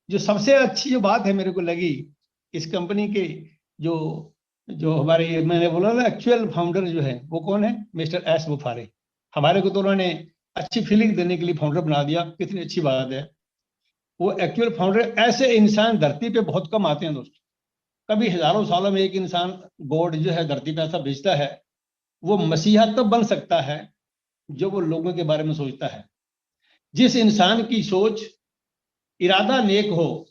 जो सबसे अच्छी जो बात है मेरे को लगी इस कंपनी के, जो जो हमारे, मैंने बोला ना, एक्चुअल फाउंडर जो है वो कौन है, मिस्टर एस बुफारे। हमारे को तो उन्होंने अच्छी फीलिंग देने के लिए फाउंडर बना दिया, कितनी अच्छी बात है। वो एक्चुअल फाउंडर, ऐसे इंसान धरती पे बहुत कम आते हैं दोस्तों। कभी हजारों सालों में एक इंसान, गॉड जो है धरती पे ऐसा भेजता है। वो मसीहा तब बन सकता है जो वो लोगों के बारे में सोचता है। जिस इंसान की सोच, इरादा नेक हो,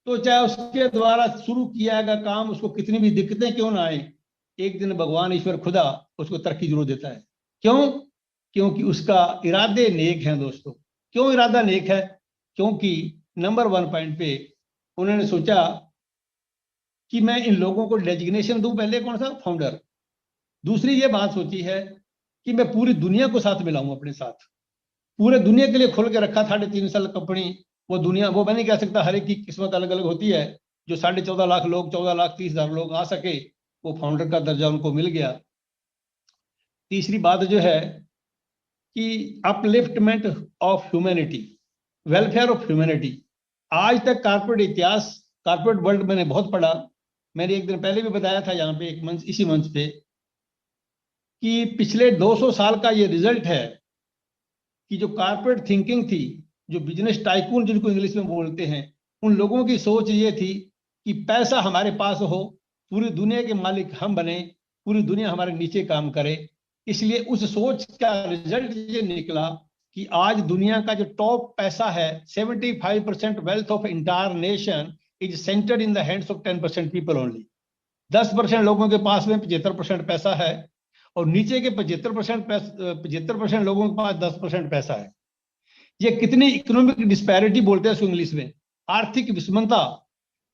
तो चाहे उसके द्वारा शुरू किया गया काम, उसको कितनी भी दिक्कतें क्यों ना आए, एक दिन भगवान ईश्वर खुदा उसको तरक्की जरूर देता है। क्यों? क्योंकि उसका इरादे नेक हैं दोस्तों। क्यों इरादा नेक है? क्योंकि नंबर 1 पॉइंट पे उन्होंने सोचा कि मैं इन लोगों को डेजिग्नेशन दूं, पहले कौन सा, फाउंडर। दूसरी ये बात सोची है कि मैं पूरी दुनिया को साथ मिलाऊं अपने साथ। पूरे दुनिया के लिए खोल के रखा 3.5 साल कंपनी। वो दुनिया, वो मैं नहीं कह सकता, हर एक की किस्मत अलग अलग होती है। जो 14.5 लाख लोग, 14,30,000 लोग आ सके, वो फाउंडर का दर्जा उनको मिल गया। तीसरी बात जो है कि upliftment of humanity, welfare of humanity. आज तक कारपोरेट इतिहास, कारपोरेट वर्ल्ड मैंने बहुत पढ़ा। मैंने एक दिन पहले भी बताया था यहाँ पे एक मंच, इसी मंच पे, कि पिछले 200 साल का ये रिजल्ट है कि जो कारपोरेट थिंकिंग थी, जो बिजनेस टाइकून जिनको इंग्लिश में बोलते हैं, उन लोगों की सोच ये थी कि पैसा हमारे पास हो, पूरी दुनिया के मालिक हम बने, पूरी दुनिया हमारे नीचे काम करे। इसलिए उस सोच का रिजल्ट ये निकला कि आज दुनिया का जो टॉप पैसा है, 75% wealth of entire nation is centred in the hands of 10% people only. 10% लोगों के पास में 75% पैसा है, और नीचे के 75% लोगों के पास 10% पैसा है। ये कितनी इकोनॉमिक डिस्पैरिटी बोलते हैं इसको इंग्लिश में, आर्थिक विषमता।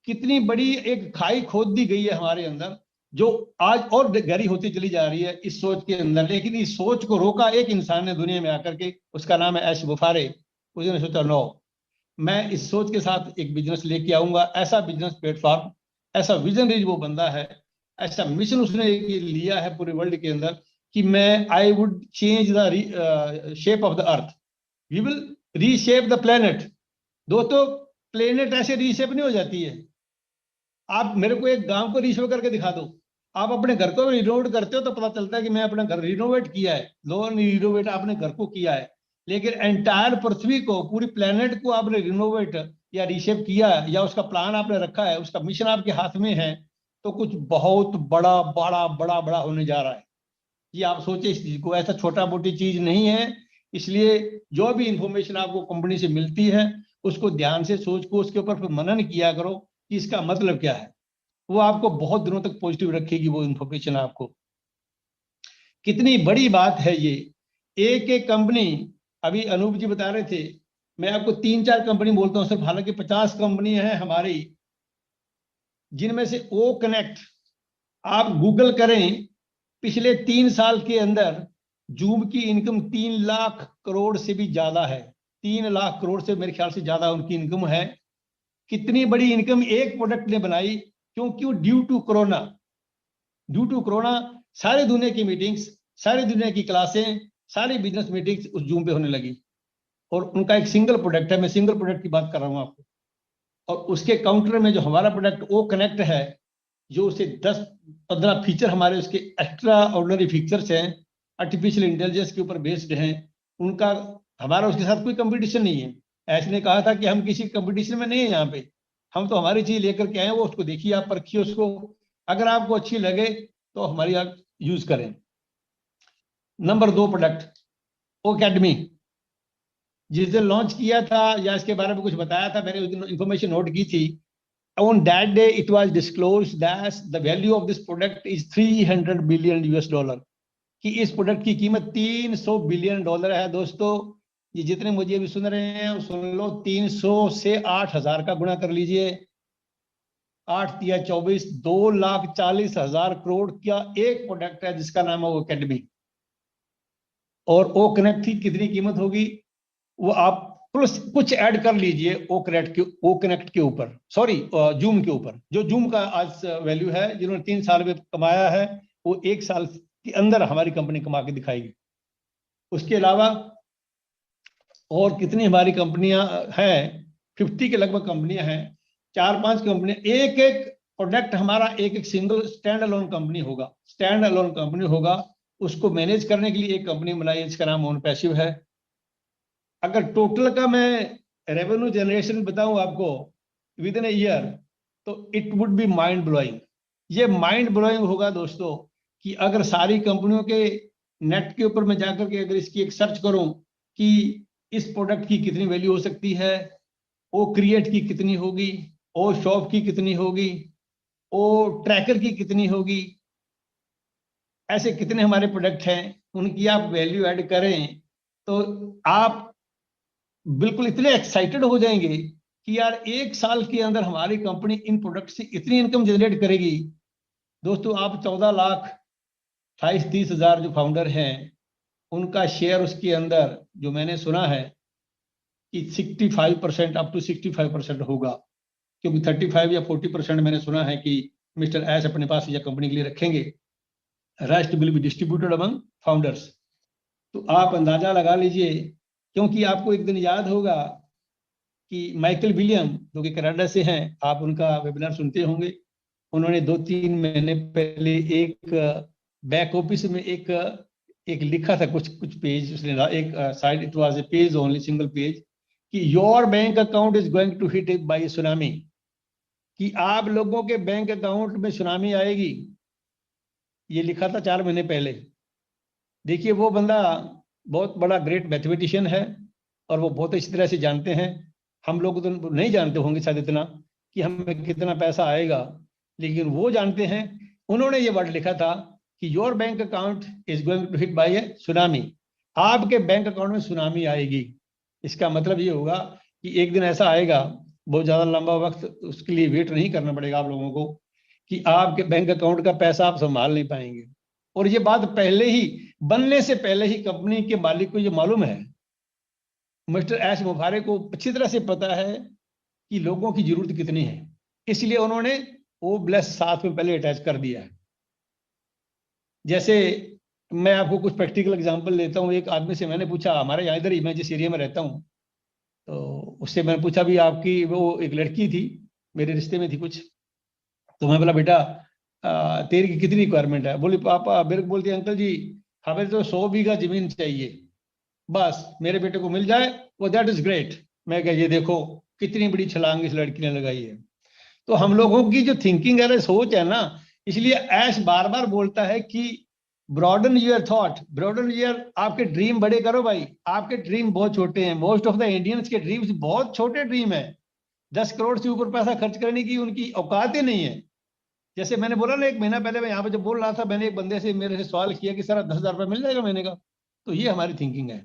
कितनी बड़ी एक खाई खोद दी गई है हमारे अंदर, जो आज और गहरी होती चली जा रही है इस सोच के अंदर। लेकिन इस सोच को रोका एक इंसान ने दुनिया में आकर के, उसका नाम है एश बुफारे। उसने सोचा, नो, मैं इस सोच के साथ एक बिजनेस लेके आऊंगा, ऐसा बिजनेस प्लेटफॉर्म, ऐसा विजनरी वो बंदा है, ऐसा मिशन उसने लिया है पूरे वर्ल्ड के अंदर कि मैं, I would change the shape of the earth, we will reshape the planet. दोस्तों, प्लेनेट ऐसे रीशेप नहीं हो जाती है। आप मेरे को एक गांव को रीशेप करके दिखा दो। आप अपने घर को रिनोवेट करते हो तो पता चलता है कि मैं अपना घर रिनोवेट किया है, लो रिनोवेट आपने घर को किया है। लेकिन एंटायर पृथ्वी को, पूरी प्लेनेट को आपने रिनोवेट या रीशेप किया है, या उसका प्लान आपने रखा है, उसका मिशन आपके हाथ में है, तो कुछ बहुत बड़ा बड़ा बड़ा बड़ा होने जा रहा है। ये आप सोचे इस चीज को, ऐसा छोटा मोटी चीज नहीं है। इसलिए जो भी इंफॉर्मेशन आपको कंपनी से मिलती है, उसको ध्यान से सोच को उसके ऊपर फिर मनन किया करो कि इसका मतलब क्या है। वो आपको बहुत दिनों तक पॉजिटिव रखेगी वो इंफॉर्मेशन आपको। कितनी बड़ी बात है ये, एक एक कंपनी। अभी अनूप जी बता रहे थे, मैं आपको 3-4 कंपनी बोलता हूँ सिर्फ, हालांकि 50 कंपनी है हमारी, जिनमें से ओ कनेक्ट, आप गूगल करें, पिछले 3 साल के अंदर जूम की इनकम 3 लाख करोड़ से भी ज्यादा है। 3 लाख करोड़ से मेरे ख्याल से ज्यादा उनकी इनकम है। कितनी बड़ी इनकम एक प्रोडक्ट ने बनाई। क्योंकि ड्यू टू कोरोना सारी दुनिया की मीटिंग्स, सारी दुनिया की क्लासें, सारी बिजनेस मीटिंग्स उस जूम पे होने लगी। और उनका एक सिंगल प्रोडक्ट है, मैं सिंगल प्रोडक्ट की बात कर रहा हूं आपको। और उसके काउंटर में जो हमारा प्रोडक्ट ओ कनेक्ट है, जो उसे 10-15 फीचर हमारे उसके एक्स्ट्रा ऑर्डिनरी फीचर्स हैं, आर्टिफिशियल इंटेलिजेंस के ऊपर बेस्ड हैं, उनका हमारा उसके साथ कोई कंपटीशन नहीं है। ऐसे ने कहा था कि हम किसी कंपटीशन में नहीं है यहाँ पे, हम तो हमारी चीज लेकर के आए, वो उसको देखिए, आप परखिए उसको, अगर आपको अच्छी लगे तो हमारी आप यूज करें। नंबर 2 प्रोडक्ट ओकेडमी, जिस दिन लॉन्च किया था या इसके बारे में कुछ बताया था, मैंने उस दिन इंफॉर्मेशन नोट की थी। On that day, it was disclosed that the value of this product is $300 billion US, कि इस प्रोडक्ट की कीमत $300 बिलियन है दोस्तों। ये जितने मुझे अभी सुन रहे हैं सुन लो, 300 से 8,000 का गुणा कर लीजिए, 8 या 24, 2,40,000 करोड़ का एक प्रोडक्ट है जिसका नाम है वो अकेडमी। और ओ कनेक्ट की कितनी कीमत होगी, वो आप प्लस कुछ ऐड कर लीजिए ओ कनेक्ट के ऊपर, सॉरी जूम के ऊपर। जो जूम का आज वैल्यू है, जिन्होंने 3 साल में कमाया है, वो 1 साल के अंदर हमारी कंपनी कमा के दिखाएगी। उसके अलावा और कितनी हमारी कंपनियां हैं 50 के लगभग कंपनियां हैं, 4-5 कंपनियां, एक एक प्रोडक्ट हमारा एक एक सिंगल स्टैंड अलोन कंपनी होगा, स्टैंड अलोन कंपनी होगा। उसको मैनेज करने के लिए एक कंपनी बनाई, इसका नाम ओन पैसिव है। अगर टोटल का मैं रेवेन्यू जनरेशन बताऊं आपको विद इन ए ईयर, तो it would be mind blowing. ये माइंड ब्लोइंग होगा दोस्तों कि अगर सारी कंपनियों के नेट के ऊपर मैं जाकर के अगर इसकी एक सर्च करूं कि इस प्रोडक्ट की कितनी वैल्यू हो सकती है, ओ क्रिएट की कितनी होगी, ओ शॉप की कितनी होगी, ओ ट्रैकर की कितनी होगी, ऐसे कितने हमारे प्रोडक्ट हैं, उनकी आप वैल्यू ऐड करें तो आप बिल्कुल इतने एक्साइटेड हो जाएंगे कि यार 1 साल के अंदर हमारी कंपनी इन प्रोडक्ट से इतनी इनकम जनरेट करेगी। दोस्तों आप 14,28,30 हजार जो फाउंडर हैं उनका शेयर उसके अंदर जो मैंने सुना है कि 65% अप टू 65% होगा, क्योंकि 35 या 40% मैंने सुना है कि मिस्टर एस अपने पास यह कंपनी के लिए रखेंगे, rest will be distributed among founders. तो आप अंदाजा लगा लीजिए, क्योंकि आपको एक दिन याद होगा कि माइकल विलियम जो कि कनाडा से हैं, आप उनका वेबिनार सुनते होंगे। उन्होंने 2-3 महीने पहले एक बैक ऑफिस में एक लिखा था, कुछ पेज उसने, एक side, it was a page only, single page, कि your bank account is going to hit by tsunami, कि आप लोगों के बैंक अकाउंट में सुनामी आएगी। ये लिखा था 4 महीने पहले। देखिए वो बंदा बहुत बड़ा ग्रेट मैथमेटिशियन है और वो बहुत अच्छी तरह से जानते हैं। हम लोग तो नहीं जानते होंगे शायद इतना कि हमें कितना पैसा आएगा, लेकिन वो जानते हैं। उन्होंने ये वर्ड लिखा था कि your bank account is going to hit by a tsunami, आपके बैंक अकाउंट में सुनामी आएगी। इसका मतलब ये होगा कि एक दिन ऐसा आएगा, बहुत ज्यादा लंबा वक्त उसके लिए वेट नहीं करना पड़ेगा आप लोगों को, कि आपके बैंक अकाउंट का पैसा आप संभाल नहीं पाएंगे। और ये बात पहले ही, बनने से पहले ही कंपनी के मालिक को ये मालूम है। मिस्टर एस मुफारे को अच्छी तरह से पता है कि लोगों की जरूरत कितनी है, इसलिए उन्होंने वो ब्लेस साथ में पहले अटैच कर दिया है। जैसे मैं आपको कुछ प्रैक्टिकल एग्जांपल लेता हूँ। एक आदमी से मैंने पूछा, हमारे यहाँ इधर ही, मैं जिस एरिया में रहता हूँ, तो उससे मैंने पूछा भी आपकी, वो एक लड़की थी मेरे रिश्ते में थी कुछ, तो मैं बोला बेटा तेरी की कितनी रिक्वायरमेंट है? बोली पापा, मेरे को बोलती अंकल जी हमें तो 100 बीघा जमीन चाहिए, बस मेरे बेटे को मिल जाए वो दैट इज ग्रेट। मैं कह, ये देखो कितनी बड़ी छलांग इस लड़की ने लगाई है। तो हम लोगों की जो थिंकिंग है, सोच है ना, इसलिए ऐश बार बार बोलता है कि broaden your thought, broaden your, आपके ड्रीम बड़े करो भाई। आपके ड्रीम बहुत छोटे हैं। मोस्ट ऑफ द इंडियंस के ड्रीम्स बहुत छोटे ड्रीम है। 10 करोड़ से ऊपर पैसा खर्च करने की उनकी औकात ही नहीं है। जैसे मैंने बोला ना, 1 महीना पहले मैं यहाँ पे जब बोल रहा था, मैंने एक बंदे से, मेरे से सवाल किया कि सर 10,000 रुपये मिल जाएगा महीने का। तो ये हमारी थिंकिंग है।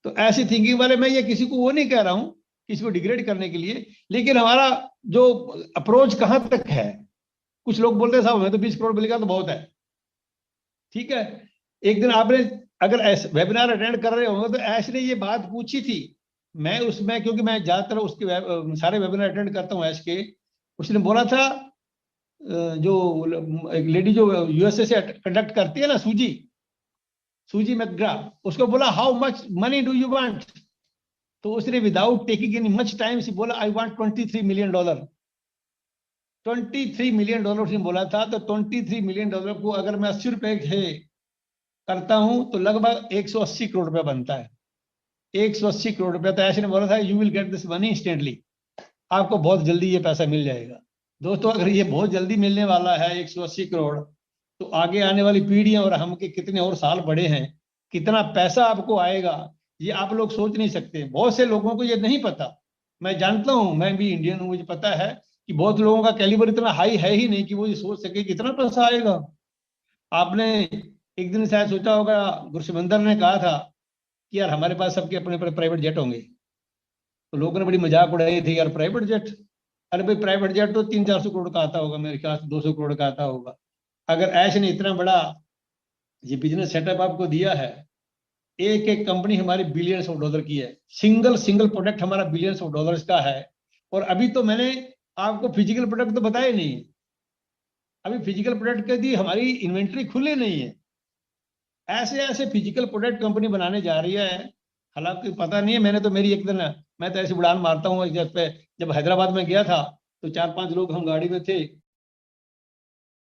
तो ऐसी थिंकिंग वाले, मैं ये किसी को वो नहीं कह रहा हूँ किसी को डिग्रेड करने के लिए, लेकिन हमारा जो अप्रोच कहाँ तक है। कुछ लोग बोलते हैं साहब हमें तो 20 करोड़ मिलेगा तो बहुत है। ठीक है, एक दिन आपने अगर वेबिनार अटेंड कर रहे होंगे तो ऐश ने ये बात पूछी थी। मैं उसमें, क्योंकि मैं ज्यादातर उसके सारे वेबिनार अटेंड करता हूँ ऐश के, उसने बोला था जो एक लेडी जो यूएसए से कंडक्ट करती है ना, सूजी मैकग्रा, उसको बोला how much money do you want? तो उसने without taking any much time से बोला आई वांट $23 मिलियन। $23 मिलियन उसने बोला था। तो $23 मिलियन को अगर मैं 80 रुपए करता हूं तो लगभग 180 करोड़ रुपया बनता है। 180 करोड़ रुपया। तो ऐसे ने बोला था you will get this money instantly, आपको बहुत जल्दी ये पैसा मिल जाएगा। दोस्तों अगर ये बहुत जल्दी मिलने वाला है 180 करोड़, तो आगे आने वाली पीढ़ियां और हम के कितने और साल बड़े हैं, कितना पैसा आपको आएगा, ये आप लोग सोच नहीं सकते। बहुत से लोगों को ये नहीं पता। मैं जानता हूं, मैं भी इंडियन हूं, मुझे पता है कि बहुत लोगों का कैलिबर इतना हाई है ही नहीं कि वो ये सोच सके कितना पैसा आएगा। आपने एक दिन शायद सोचा होगा, गुरसिमंदर ने कहा था कि यार हमारे पास सबके अपने अपने प्राइवेट जेट होंगे। तो लोगों ने बड़ी मजाक उड़ाई थी, यार प्राइवेट जेट, अरे भाई प्राइवेट जेट तो 300-400 करोड़ का आता होगा, मेरे ख्याल से 200 करोड़ का आता होगा। अगर ऐश ने इतना बड़ा ये बिजनेस सेटअप आपको दिया है, एक एक कंपनी हमारी बिलियंस ऑफ डॉलर की है, सिंगल प्रोडक्ट हमारा बिलियंस ऑफ डॉलर्स का है। और अभी तो मैंने आपको फिजिकल प्रोडक्ट तो बताए नहीं, अभी फिजिकल प्रोडक्ट की हमारी इन्वेंट्री खुली नहीं है। ऐसे ऐसे फिजिकल प्रोडक्ट कंपनी बनाने जा रही है, हालांकि पता नहीं है। मैंने तो मेरी एक दिन मैं तो ऐसी उड़ान मारता हूँ। जब हैदराबाद में गया था तो 4-5 लोग हम गाड़ी में थे,